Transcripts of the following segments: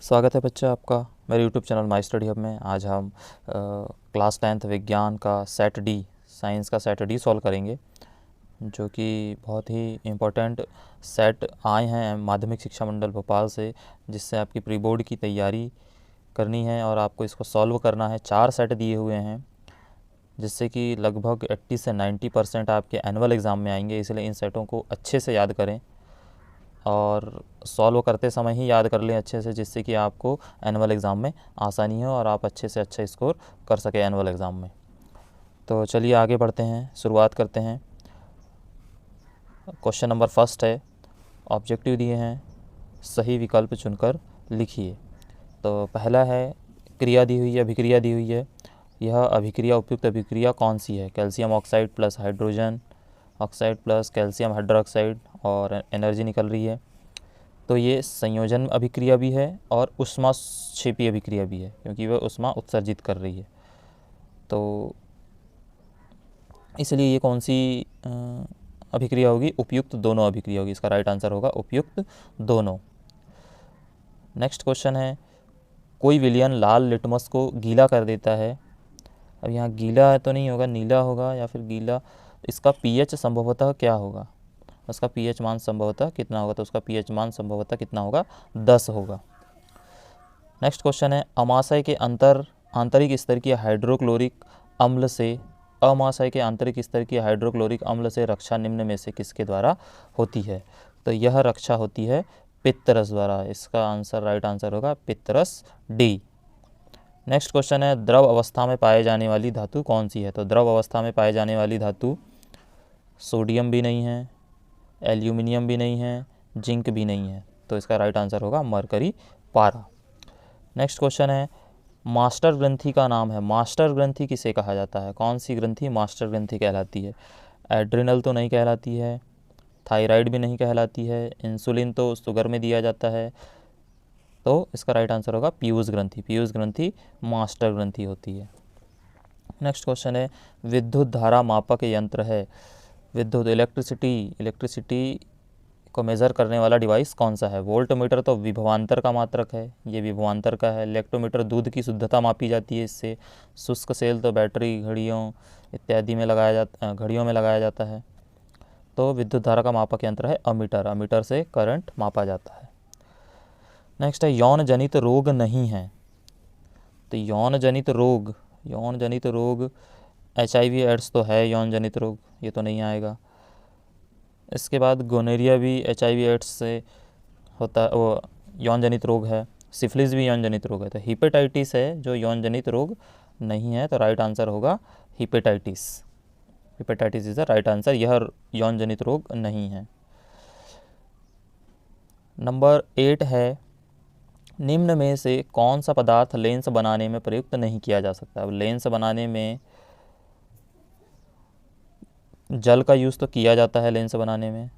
स्वागत है बच्चा आपका मेरे YouTube channel my study hub में। आज हम क्लास 10th विज्ञान का सेट डी, साइंस का सेट डी सॉल्व करेंगे, जो कि बहुत ही इम्पोर्टेंट सेट आए हैं माध्यमिक शिक्षा मंडल भोपाल से, जिससे आपकी प्री बोर्ड की तैयारी करनी है और आपको इसको सॉल्व करना है। 4 सेट दिए हुए हैं, जिससे कि लगभग 80 से 90% आपके एनुअल एग्ज़ाम में आएंगे। इसलिए इन सेटों को अच्छे से याद करें और सॉल्व करते समय ही याद कर लें अच्छे से, जिससे कि आपको एनुअल एग्ज़ाम में आसानी हो और आप अच्छे से अच्छा स्कोर कर सकें एनुअल एग्ज़ाम में। तो चलिए आगे बढ़ते हैं, शुरुआत करते हैं। क्वेश्चन नंबर फर्स्ट है, ऑब्जेक्टिव दिए हैं, सही विकल्प चुनकर लिखिए। तो पहला है, क्रिया दी हुई है, अभिक्रिया दी हुई है। यह अभिक्रिया उपयुक्त अभिक्रिया कौन सी है? Calcium oxide plus hydrogen oxide plus calcium hydroxide और एनर्जी निकल रही है। तो ये संयोजन अभिक्रिया भी है और ऊष्माक्षेपी अभिक्रिया भी है, क्योंकि वह ऊष्मा उत्सर्जित कर रही है। तो इसलिए ये कौन सी अभिक्रिया होगी? उपयुक्त दोनों अभिक्रिया होगी। इसका राइट आंसर होगा उपयुक्त दोनों। नेक्स्ट क्वेश्चन है, कोई विलयन लाल लिटमस को गीला कर देता है। अब यहाँ गीला तो नहीं होगा, नीला होगा या फिर गीला। इसका पीएच संभवतः क्या होगा? उसका पीएच मान संभवतः कितना होगा? तो उसका पीएच मान संभवतः कितना होगा? 10 होगा। नेक्स्ट क्वेश्चन है, अमाशय के आंतरिक स्तर की हाइड्रोक्लोरिक अम्ल से अमाशय के आंतरिक स्तर की हाइड्रोक्लोरिक अम्ल से रक्षा निम्न में से किसके द्वारा होती है? तो यह रक्षा होती है पित्तरस द्वारा। इसका आंसर, राइट आंसर होगा पित्तरस डी। नेक्स्ट क्वेश्चन है, द्रव अवस्था में पाए जाने वाली धातु कौन सी है? तो द्रव अवस्था में पाए जाने वाली धातु सोडियम भी नहीं है, एल्यूमिनियम भी नहीं है, जिंक भी नहीं है। तो इसका राइट आंसर होगा मरकरी पारा। नेक्स्ट क्वेश्चन है, मास्टर ग्रंथि का नाम है। मास्टर ग्रंथि किसे कहा जाता है? कौन सी ग्रंथि मास्टर ग्रंथि कहलाती है? एड्रिनल तो नहीं कहलाती है, थायराइड भी नहीं कहलाती है, इंसुलिन तो शुगर में दिया जाता है। तो इसका राइट आंसर होगा पीयूष ग्रंथि। पीयूष ग्रंथि मास्टर ग्रंथि होती है। नेक्स्ट क्वेश्चन है, विद्युत धारा मापक यंत्र है। विद्युत इलेक्ट्रिसिटी को मेज़र करने वाला डिवाइस कौन सा है? वोल्टमीटर तो विभवांतर का मात्रक है, ये विभवांतर का है। इलेक्ट्रोमीटर दूध की शुद्धता मापी जाती है इससे। शुष्क सेल तो बैटरी, घड़ियों इत्यादि में घड़ियों में लगाया जाता है। तो विद्युत धारा का मापक यंत्र है अमीटर। अमीटर से करंट मापा जाता है। नेक्स्ट है, यौन जनित रोग नहीं है। तो यौन जनित रोग HIV एड्स तो है यौन जनित रोग, ये तो नहीं आएगा। इसके बाद गोनेरिया भी HIV एड्स से होता है, वो यौन जनित रोग है। सिफिलिस भी यौन जनित रोग है। तो हिपेटाइटिस है जो यौन जनित रोग नहीं है। तो राइट आंसर होगा hepatitis. Hepatitis is the right answer, यह यौन जनित रोग नहीं है। नंबर 8 है, निम्न में से कौन सा पदार्थ लेंस बनाने में प्रयुक्त नहीं किया जा सकता? अब लेंस बनाने में जल का यूज़ तो किया जाता है, लेंस बनाने में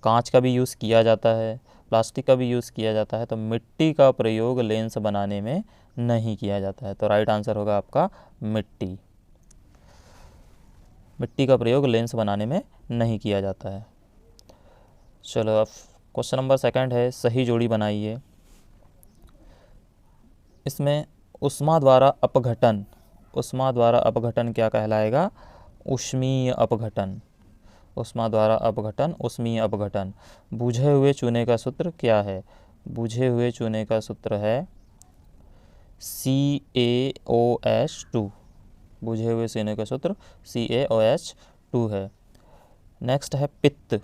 कांच का भी यूज़ किया जाता है, प्लास्टिक का भी यूज़ किया जाता है। तो मिट्टी का प्रयोग लेंस बनाने में नहीं किया जाता है। तो राइट आंसर होगा आपका मिट्टी। मिट्टी का प्रयोग लेंस बनाने में नहीं किया जाता है। चलो अब क्वेश्चन नंबर 2 है, सही जोड़ी बनाइए। इसमें ऊष्मा द्वारा अपघटन क्या कहलाएगा? ऊष्मीय अपघटन। ऊष्मा द्वारा अपघटन ऊष्मीय अपघटन। बुझे हुए चूने का सूत्र क्या है? बुझे हुए चूने का सूत्र है CaOH2। बुझे हुए चूने का सूत्र CaOH2 है। नेक्स्ट है पित्त।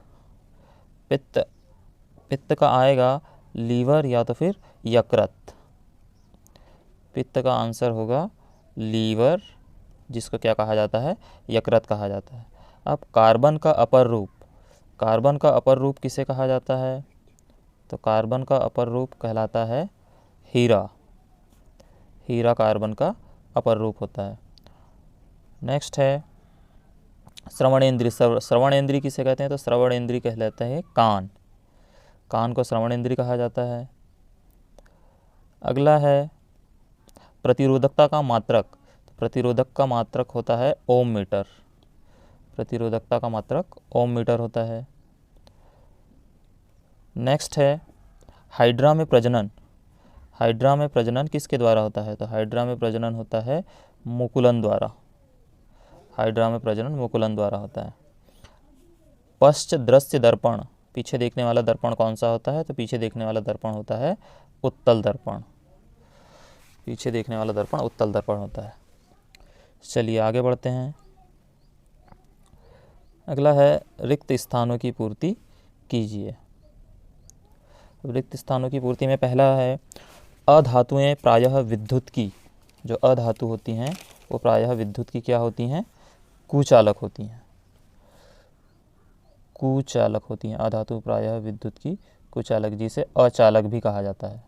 पित्त का आएगा लीवर या तो फिर यकृत। पित्त का आंसर होगा लीवर, जिसको क्या कहा जाता है? यकृत कहा जाता है। अब कार्बन का अपर रूप किसे कहा जाता है? तो कार्बन का अपर रूप कहलाता है हीरा। हीरा कार्बन का अपर रूप होता है। नेक्स्ट है श्रवणेंद्रिय किसे कहते हैं? तो श्रवणेंद्रिय कहलाता है कान को श्रवणेंद्रिय कहा जाता है। अगला है प्रतिरोधकता का मात्रक। प्रतिरोधक का मात्रक होता है ओम मीटर। प्रतिरोधकता का मात्रक ओम मीटर होता है। नेक्स्ट है हाइड्रा में प्रजनन। हाइड्रा में प्रजनन किसके द्वारा होता है? तो हाइड्रा में प्रजनन होता है मुकुलन द्वारा। हाइड्रा में प्रजनन मुकुलन द्वारा होता है। पश्च दृश्य दर्पण, पीछे देखने वाला दर्पण कौन सा होता है? तो पीछे देखने वाला दर्पण होता है उत्तल दर्पण। पीछे देखने वाला दर्पण उत्तल दर्पण होता है। चलिए आगे बढ़ते हैं। अगला है रिक्त स्थानों की पूर्ति कीजिए। रिक्त स्थानों की पूर्ति में पहला है अधातुएं प्रायः विद्युत की, जो अधातु होती हैं वो प्रायः विद्युत की क्या होती हैं? कुचालक होती हैं। कुचालक होती हैं। अधातु प्रायः विद्युत की कुचालक, जिसे अचालक भी कहा जाता है।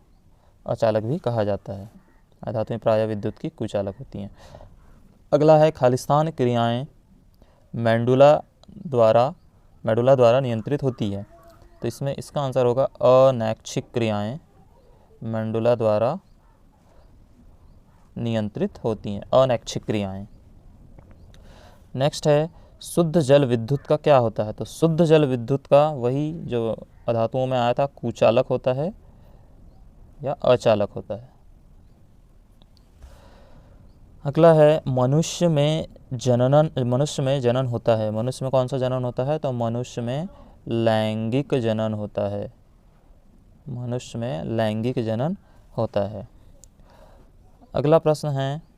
अचालक भी कहा जाता है। अधातुएं प्रायः विद्युत की कुचालक होती हैं। अगला है खालिस्तान क्रियाएं मेडुला द्वारा नियंत्रित होती है। तो इसमें इसका आंसर होगा अनैच्छिक क्रियाएं मेडुला द्वारा नियंत्रित होती हैं। अनैच्छिक क्रियाएं। नेक्स्ट है शुद्ध जल विद्युत का क्या होता है? तो शुद्ध जल विद्युत का वही जो अधातुओं में आया था, कुचालक होता है या अचालक होता है। अगला है मनुष्य में जनन होता है। मनुष्य में कौन सा जनन होता है? तो मनुष्य में लैंगिक जनन होता है। मनुष्य में लैंगिक जनन होता है। अगला प्रश्न है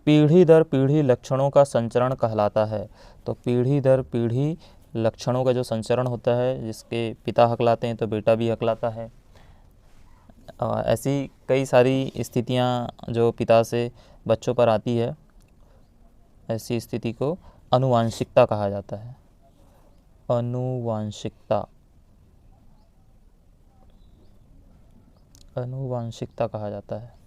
पीढ़ी दर पीढ़ी लक्षणों का संचरण कहलाता है। तो पीढ़ी दर पीढ़ी लक्षणों का जो संचरण होता है, जिसके पिता हकलाते हैं तो बेटा भी हकलाता है। ऐसी कई सारी स्थितियां जो पिता से बच्चों पर आती है, ऐसी स्थिति को आनुवांशिकता कहा जाता है। आनुवांशिकता कहा जाता है।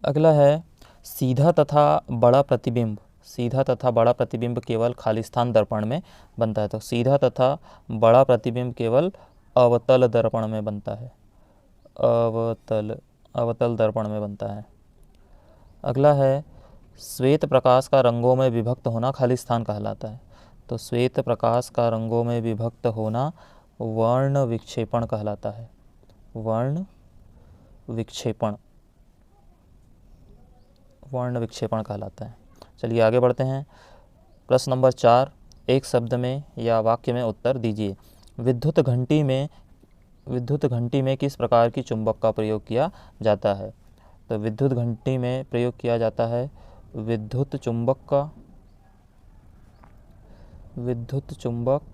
अगला है सीधा तथा बड़ा प्रतिबिंब। सीधा तथा बड़ा प्रतिबिंब केवल खालिस्तान दर्पण में बनता है। तो सीधा तथा बड़ा प्रतिबिंब केवल अवतल दर्पण में बनता है। अवतल दर्पण में बनता है। अगला है श्वेत प्रकाश का रंगों में विभक्त होना खालिस्तान कहलाता है। तो श्वेत प्रकाश का रंगों में विभक्त होना वर्ण विक्षेपण कहलाता है। वर्ण विक्षेपण कहलाता है। चलिए आगे बढ़ते हैं। प्रश्न नंबर 4, एक शब्द में या वाक्य में उत्तर दीजिए। विद्युत घंटी में किस प्रकार की चुंबक का प्रयोग किया जाता है? तो विद्युत घंटी में प्रयोग किया जाता है विद्युत चुंबक,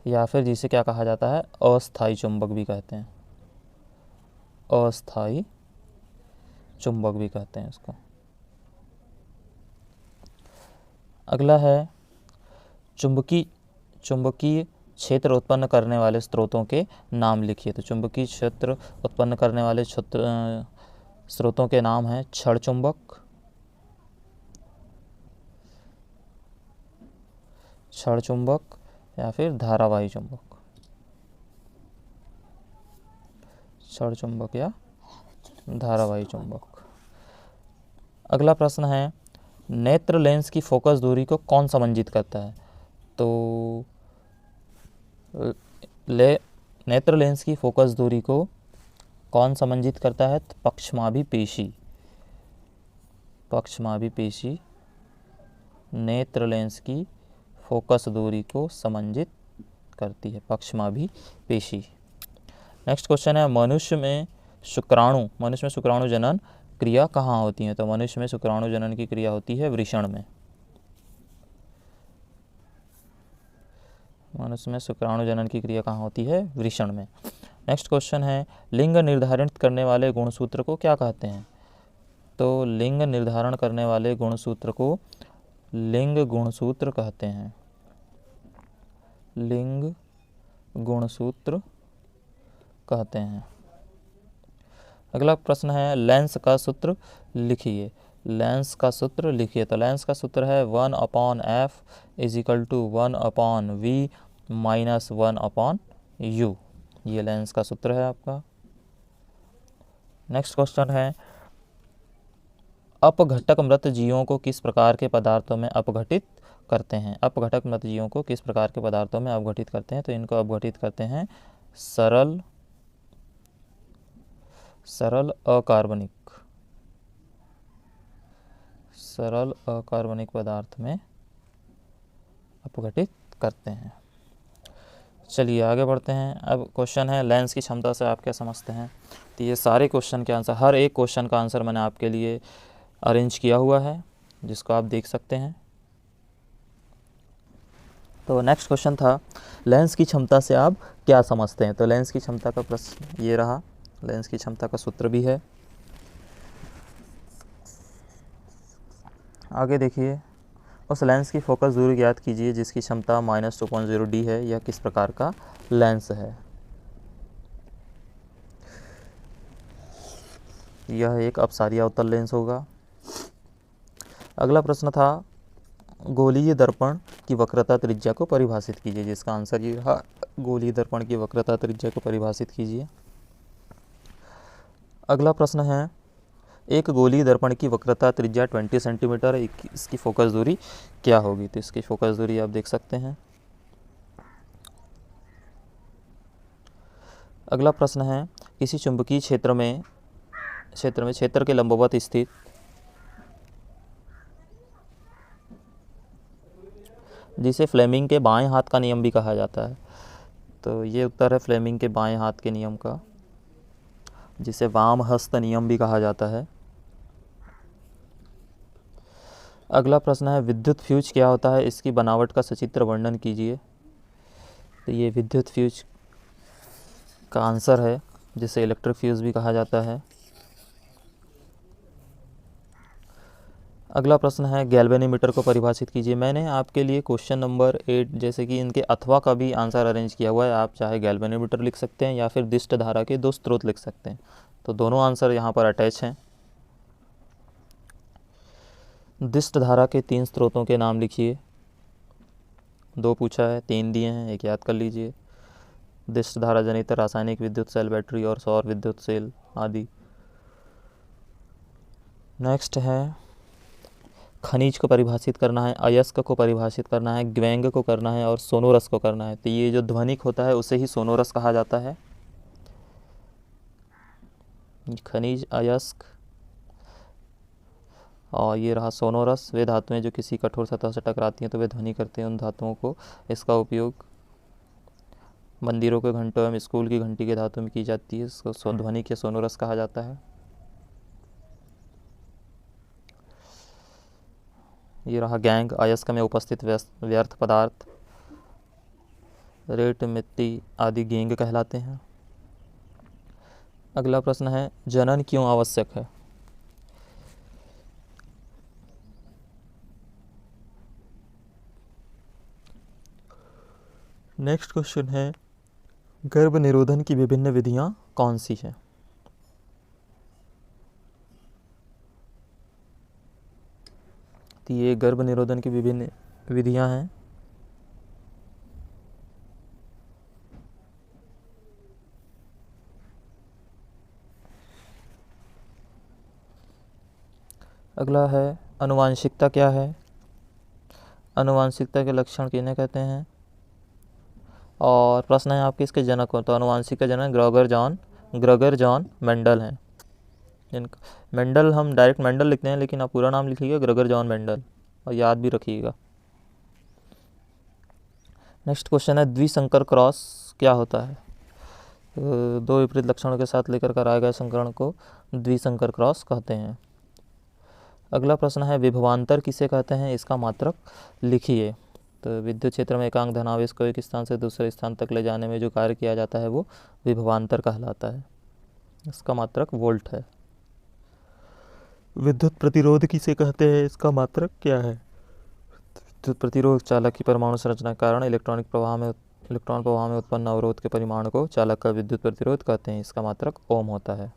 या फिर जिसे क्या कहा जाता है? अस्थायी चुंबक भी कहते हैं। अस्थायी चुंबक भी कहते हैं इसको। अगला है चुंबकीय क्षेत्र उत्पन्न करने वाले स्रोतों के नाम लिखिए। तो चुंबकीय क्षेत्र उत्पन्न करने वाले स्रोतों के नाम हैं क्षण चुंबक या फिर धारावाही चुंबक। क्षण चुंबक या धारावाही चुंबक। अगला प्रश्न है नेत्र लेंस की फोकस दूरी को कौन समंजित करता है? तो नेत्र लेंस की फोकस दूरी को कौन समंजित करता है? तो पक्षमाभी पेशी नेत्र लेंस की फोकस दूरी को समंजित करती है, पक्षमाभी पेशी। नेक्स्ट क्वेश्चन है मनुष्य में शुक्राणु जनन क्रिया कहाँ होती है? तो मनुष्य में शुक्राणु जनन की क्रिया होती है वृषण में। मनुष्य में शुक्राणु जनन की क्रिया कहाँ होती है? वृषण में। नेक्स्ट क्वेश्चन है लिंग निर्धारित करने वाले गुणसूत्र को क्या कहते हैं? तो लिंग निर्धारण करने वाले गुणसूत्र को लिंग गुणसूत्र कहते हैं। लिंग गुणसूत्र कहते हैं। अगला प्रश्न है लेंस का सूत्र लिखिए। लेंस का सूत्र लिखिए। तो लेंस का सूत्र है 1/f = 1/v - 1/u। ये लेंस का सूत्र है आपका। नेक्स्ट क्वेश्चन है अपघटक मृत जीवों को किस प्रकार के पदार्थों में अपघटित करते हैं? अपघटक मृत जीवों को किस प्रकार के पदार्थों में अपघटित करते हैं? तो इनको अपघटित करते हैं सरल अकार्बनिक पदार्थ में अपघटित करते हैं। चलिए आगे बढ़ते हैं। अब क्वेश्चन है लेंस की क्षमता से आप क्या समझते हैं। तो ये सारे क्वेश्चन के आंसर, हर एक क्वेश्चन का आंसर मैंने आपके लिए अरेंज किया हुआ है, जिसको आप देख सकते हैं। तो नेक्स्ट क्वेश्चन था लेंस की क्षमता से आप क्या समझते हैं। तो लेंस की क्षमता का प्रश्न ये रहा, लेंस की क्षमता का सूत्र भी है। आगे देखिए, उस लेंस की फोकस दूरी ज्ञात कीजिए जिसकी क्षमता -2.0 है। यह किस प्रकार का लेंस है। यह एक अपसारी अवतल लेंस होगा। अगला प्रश्न था गोलीय दर्पण की वक्रता त्रिज्या को परिभाषित कीजिए, जिसका आंसर ये रहा, गोलीय दर्पण की वक्रता त्रिज्या को परिभाषित कीजिए। अगला प्रश्न है एक गोलीय दर्पण की वक्रता त्रिज्या 20 सेंटीमीटर है, इसकी फोकस दूरी क्या होगी। तो इसकी फोकस दूरी आप देख सकते हैं। अगला प्रश्न है किसी चुंबकीय क्षेत्र के लंबवत स्थित जिसे फ्लेमिंग के बाएं हाथ का नियम भी कहा जाता है। तो ये उत्तर है फ्लेमिंग के बाएं हाथ के नियम का, जिसे वाम हस्त नियम भी कहा जाता है। अगला प्रश्न है विद्युत फ्यूज क्या होता है, इसकी बनावट का सचित्र वर्णन कीजिए। तो ये विद्युत फ्यूज का आंसर है, जिसे इलेक्ट्रिक फ्यूज भी कहा जाता है। अगला प्रश्न है गैल्वेनोमीटर को परिभाषित कीजिए। मैंने आपके लिए क्वेश्चन नंबर 8 जैसे कि इनके अथवा का भी आंसर अरेंज किया हुआ है। आप चाहे गैल्वेनोमीटर लिख सकते हैं या फिर दिष्ट धारा के 2 स्रोत लिख सकते हैं। तो दोनों आंसर यहाँ पर अटैच हैं। दिष्ट धारा के 3 स्रोतों के नाम लिखिए। 2 पूछा है, 3 दिए हैं, एक याद कर लीजिए। दिष्ट धारा जनित रासायनिक विद्युत सेल बैटरी और सौर विद्युत सेल आदि। नेक्स्ट है खनिज को परिभाषित करना है, अयस्क को परिभाषित करना है, ग्वेंग को करना है और सोनोरस को करना है। तो ये जो ध्वनिक होता है उसे ही सोनोरस कहा जाता है। खनिज, अयस्क और ये रहा सोनोरस। वे धातुएं जो किसी कठोर सतह से टकराती हैं तो वे ध्वनि करते हैं उन धातुओं को। इसका उपयोग मंदिरों के घंटों एवं स्कूल की घंटी के धातु में की जाती है। इसको ध्वनिक या सोनोरस कहा जाता है। ये रहा गैंग, अयस्क में उपस्थित व्यर्थ पदार्थ रेत, मिट्टी आदि गैंग कहलाते हैं। अगला प्रश्न है जनन क्यों आवश्यक है। नेक्स्ट क्वेश्चन है गर्भ निरोधन की विभिन्न विधियां कौन सी हैं। तो ये गर्भ निरोधन की विभिन्न विधियां हैं। अगला है आनुवांशिकता क्या है, आनुवांशिकता के लक्षण किन्हें कहते हैं। और प्रश्न है आपके इसके जनक हो। तो आनुवांशिक का जनक ग्रेगर जॉन मेंडल हैं। मेंडल हम डायरेक्ट मेंडल लिखते हैं, लेकिन आप पूरा नाम लिखिएगा ग्रेगर जॉन मेंडल, और याद भी रखिएगा। नेक्स्ट क्वेश्चन है द्विसंकर क्रॉस क्या होता है। तो 2 विपरीत लक्षणों के साथ लेकर कराए गए संकरण को द्विसंकर क्रॉस कहते हैं। अगला प्रश्न है विभवांतर किसे कहते हैं, इसका मात्रक लिखिए। तो विद्युत क्षेत्र में एकांक धनावेश को एक स्थान से दूसरे स्थान तक ले जाने में जो कार्य किया जाता है वो विभवांतर कहलाता है। इसका मात्रक वोल्ट है। विद्युत प्रतिरोध किसे कहते हैं, इसका मात्रक क्या है। विद्युत प्रतिरोध चालक की परमाणु संरचना के कारण इलेक्ट्रॉन प्रवाह में उत्पन्न अवरोध के परिमाण को चालक का विद्युत प्रतिरोध कहते हैं। इसका मात्रक ओम होता है।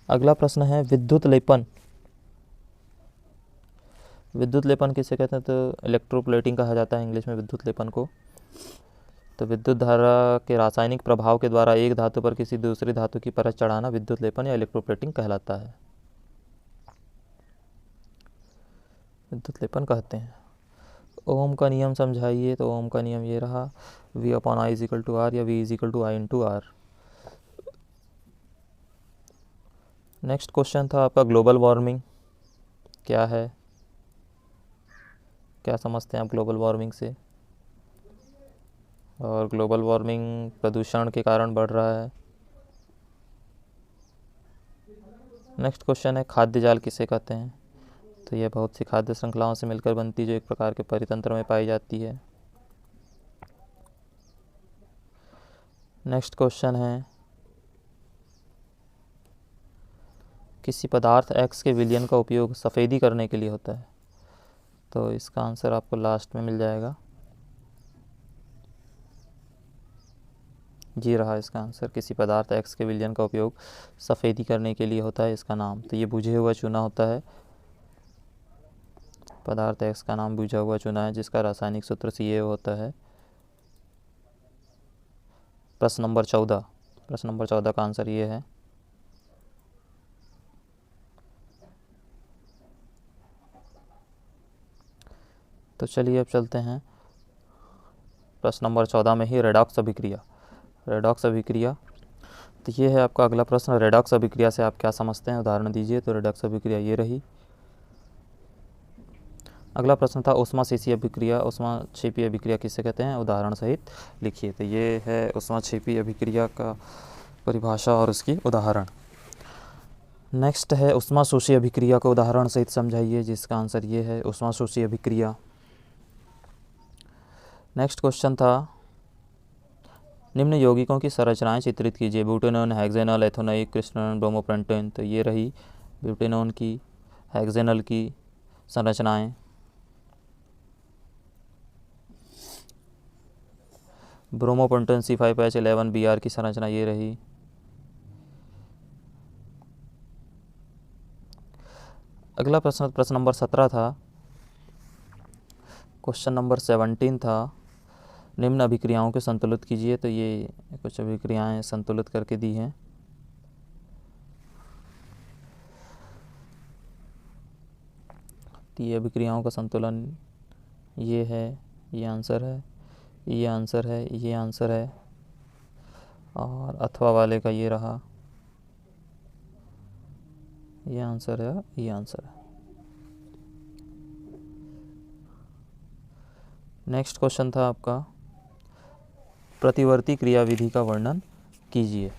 अगला प्रश्न है विद्युत लेपन किसे कहते हैं। तो इलेक्ट्रोप्लेटिंग कहा जाता है इंग्लिश में विद्युत लेपन को। तो विद्युत धारा के रासायनिक प्रभाव के द्वारा एक धातु पर किसी दूसरी धातु की परत चढ़ाना विद्युत लेपन या इलेक्ट्रोप्लेटिंग कहलाता है, विद्युत लेपन कहते हैं। ओम का नियम समझाइए। तो ओम का नियम ये रहा, V upon I is equal to R या V is equal to I into R. Next question था आपका ग्लोबल वार्मिंग क्या है, क्या समझते हैं आप ग्लोबल वार्मिंग से। और ग्लोबल वार्मिंग प्रदूषण के कारण बढ़ रहा है। नेक्स्ट क्वेश्चन है खाद्य जाल किसे कहते हैं। तो यह बहुत सी खाद्य श्रृंखलाओं से मिलकर बनती जो एक प्रकार के परितंत्र में पाई जाती है। नेक्स्ट क्वेश्चन है किसी पदार्थ X के विलयन का उपयोग सफ़ेदी करने के लिए होता है। तो इसका आंसर आपको लास्ट में मिल जाएगा, जी रहा इसका आंसर। किसी पदार्थ X के विलयन का उपयोग सफ़ेदी करने के लिए होता है, इसका नाम। तो ये बुझे हुआ चूना होता है, पदार्थ X का नाम बुझा हुआ चूना है, जिसका रासायनिक सूत्र CaO होता है। प्रश्न नंबर 14 का आंसर ये है। तो चलिए अब चलते हैं प्रश्न नंबर 14 में ही रेडॉक्स अभिक्रिया। तो ये है आपका अगला प्रश्न, रेडॉक्स अभिक्रिया से आप क्या समझते हैं, उदाहरण दीजिए। तो रेडॉक्स अभिक्रिया ये रही। अगला प्रश्न था ऊष्माक्षेपी अभिक्रिया किसे कहते हैं, उदाहरण सहित लिखिए। तो ये है ऊष्माक्षेपी अभिक्रिया का परिभाषा और उसकी उदाहरण। नेक्स्ट है ऊष्माशोषी अभिक्रिया को उदाहरण सहित समझाइए, जिसका आंसर ये है ऊष्माशोषी अभिक्रिया। नेक्स्ट क्वेश्चन था निम्न यौगिकों की संरचनाएं चित्रित कीजिए। ब्यूटेनॉन, हेक्सेनॉल, एथेनोइक, क्रिस्टोन, ब्रोमोपेंटेन। तो ये रही ब्यूटेनॉन की, हेक्सेनॉल की संरचनाएं। ब्रोमोपेंटेन C5H11Br की संरचना ये रही। अगला प्रश्न नंबर 17 था। क्वेश्चन नंबर 17 था निम्न अभिक्रियाओं को संतुलित कीजिए। तो ये कुछ अभिक्रियाएं संतुलित करके दी हैं। तो ये अभिक्रियाओं का संतुलन ये है, ये आंसर है, ये आंसर है, ये आंसर है, और अथवा वाले का ये रहा, ये आंसर है, ये आंसर है। नेक्स्ट क्वेश्चन था आपका प्रतिवर्ती क्रियाविधि का वर्णन कीजिए।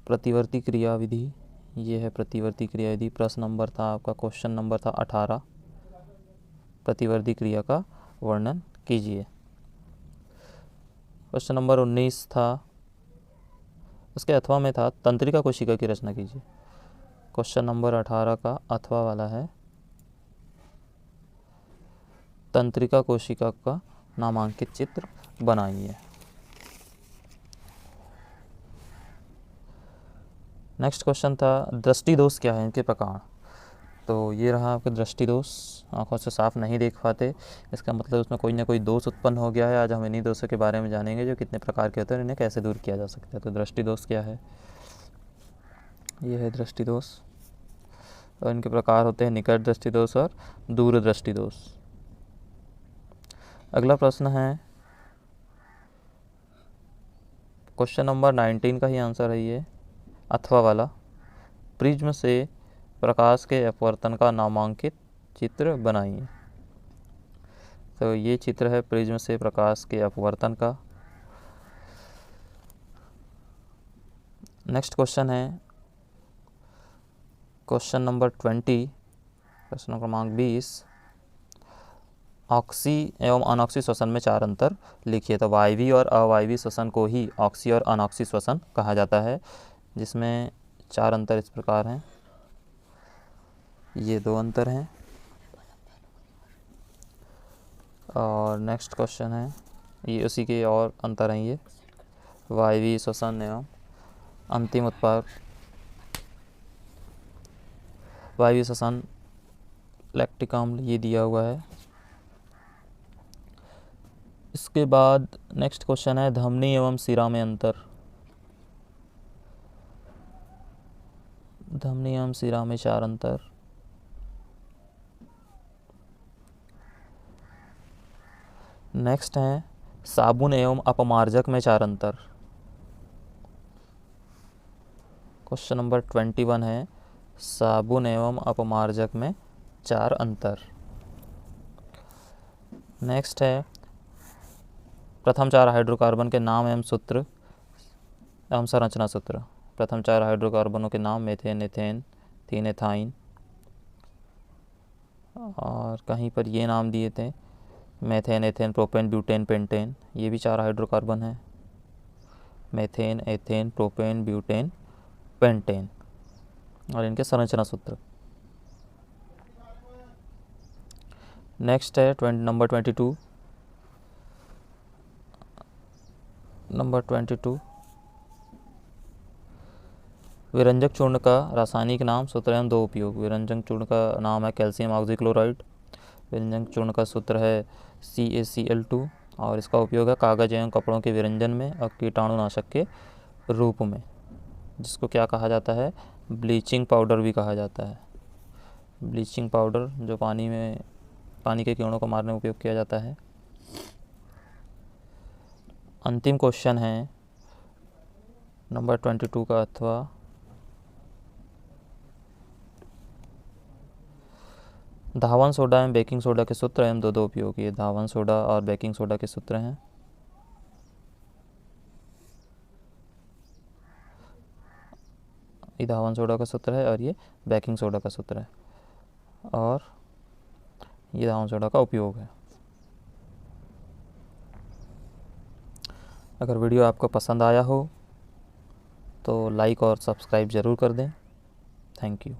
प्रतिवर्ती क्रियाविधि ये है प्रतिवर्ती क्रियाविधि। प्रश्न नंबर था आपका, क्वेश्चन नंबर था 18, प्रतिवर्ती क्रिया का वर्णन कीजिए। क्वेश्चन नंबर 19 था, उसके अथवा में था तंत्रिका कोशिका की रचना कीजिए। क्वेश्चन नंबर 18 का अथवा वाला है तंत्रिका कोशिका का नामांकित चित्र बनाइए। नेक्स्ट क्वेश्चन था दृष्टि दोष क्या है, इनके प्रकार। तो ये रहा आपका दृष्टि दोष, आंखों से साफ नहीं देख पाते, इसका मतलब उसमें कोई ना कोई दोष उत्पन्न हो गया है। आज हम इन्हीं दोषों के बारे में जानेंगे जो कितने प्रकार के होते हैं और इन्हें कैसे दूर किया जा सकता है। तो दृष्टि दोष क्या है, ये है दृष्टि दोष, और इनके प्रकार होते हैं निकट दृष्टि दोष और दूर दृष्टि दोष। अगला प्रश्न है क्वेश्चन नंबर 19 का ही आंसर है ये, अथवा वाला। प्रिज्म से प्रकाश के अपवर्तन का नामांकित चित्र बनाइए। तो ये चित्र है प्रिज्म से प्रकाश के अपवर्तन का। नेक्स्ट क्वेश्चन है क्वेश्चन नंबर 20, प्रश्न क्रमांक 20, ऑक्सी एवं अनॉक्सी श्वसन में 4 अंतर लिखिए। तो वायवी और अवायवी श्वसन को ही ऑक्सी और अनॉक्सी श्वसन कहा जाता है, जिसमें 4 अंतर इस प्रकार हैं। ये 2 अंतर हैं। और नेक्स्ट क्वेश्चन है, ये उसी के और अंतर हैं, ये वायवी श्वसन एवं अंतिम उत्पाद वायवी श्वसन लैक्टिक अम्ल, ये दिया हुआ है। इसके बाद नेक्स्ट क्वेश्चन है धमनी एवं सिरा में अंतर। धमनी एवं सिरा में 4 अंतर। नेक्स्ट है साबुन एवं अपमार्जक में 4 अंतर। क्वेश्चन नंबर 21 है साबुन एवं अपमार्जक में 4 अंतर। नेक्स्ट है प्रथम 4 हाइड्रोकार्बन के नाम एवं सूत्र एवं संरचना सूत्र। प्रथम 4 हाइड्रोकार्बनों के नाम मीथेन, एथेन, थीन, एथाइन, और कहीं पर ये नाम दिए थे methane, ethane, propane, butane, pentane. ये भी 4 हाइड्रोकार्बन है, methane, ethane, propane, butane, pentane, और इनके संरचना सूत्र। नेक्स्ट है नंबर 22। नंबर 22 विरंजक चूर्ण का रासायनिक नाम, सूत्र एवं 2 उपयोग। विरंजक चूर्ण का नाम है कैल्शियम ऑक्सीक्लोराइड। विरंजक चूर्ण का सूत्र है CaCl2 और इसका उपयोग है कागज़ एवं कपड़ों के विरंजन में और कीटाणुनाशक के रूप में, जिसको क्या कहा जाता है, ब्लीचिंग पाउडर भी कहा जाता है। ब्लीचिंग पाउडर जो पानी के कीड़ों को मारने में उपयोग किया जाता है। अंतिम क्वेश्चन है नंबर 22 का, अथवा धावन सोडा एवं बेकिंग सोडा के सूत्र एवं 2 उपयोग। ये धावन सोडा और बेकिंग सोडा के सूत्र हैं। ये धावन सोडा का सूत्र है और ये बेकिंग सोडा का सूत्र है, और ये धावन सोडा का उपयोग है। अगर वीडियो आपको पसंद आया हो तो लाइक और सब्सक्राइब ज़रूर कर दें। Thank you.